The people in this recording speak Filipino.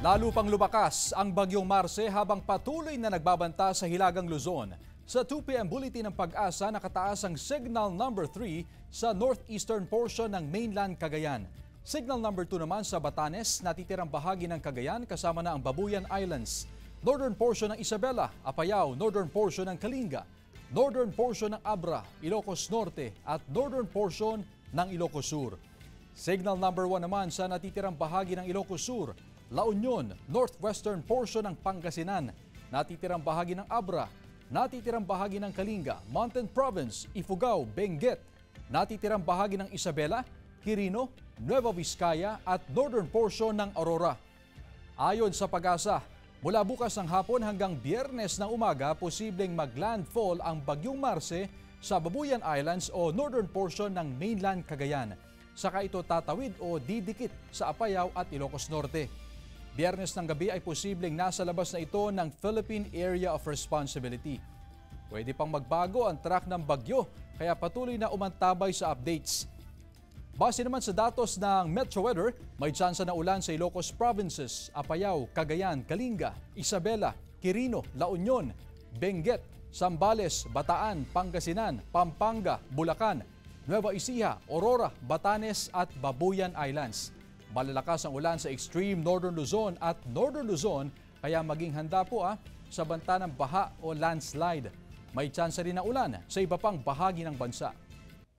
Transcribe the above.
Lalo pang lumakas ang bagyong Marce habang patuloy na nagbabanta sa Hilagang Luzon. Sa 2 p.m. bulletin ng Pag-asa, nakataas ang signal number 3 sa northeastern portion ng mainland Cagayan. Signal number 2 naman sa Batanes, natitirang bahagi ng Cagayan kasama na ang Babuyan Islands. Northern portion ng Isabela, Apayao, northern portion ng Kalinga, northern portion ng Abra, Ilocos Norte at northern portion ng Ilocos Sur. Signal number 1 naman sa natitirang bahagi ng Ilocos Sur, La Union, northwestern portion ng Pangasinan, natitirang bahagi ng Abra, natitirang bahagi ng Kalinga, Mountain Province, Ifugao, Benguet, natitirang bahagi ng Isabela, Quirino, Nueva Vizcaya at northern portion ng Aurora. Ayon sa Pag-asa, mula bukas ng hapon hanggang Biyernes ng umaga, posibleng maglandfall ang bagyong Marce sa Babuyan Islands o northern portion ng mainland Cagayan. Saka ito tatawid o didikit sa Apayao at Ilocos Norte. Biyernes ng gabi ay posibleng nasa labas na ito ng Philippine Area of Responsibility. Pwede pang magbago ang track ng bagyo kaya patuloy na umantabay sa updates. Base naman sa datos ng Metro Weather, may tsansa na ulan sa Ilocos Provinces, Apayao, Cagayan, Kalinga, Isabela, Quirino, La Union, Benguet, Zambales, Bataan, Pangasinan, Pampanga, Bulacan, Nueva Ecija, Aurora, Batanes at Babuyan Islands. Malalakas ang ulan sa extreme northern Luzon at northern Luzon kaya maging handa po sa banta ng baha o landslide. May tsansa rin na ulan sa iba pang bahagi ng bansa.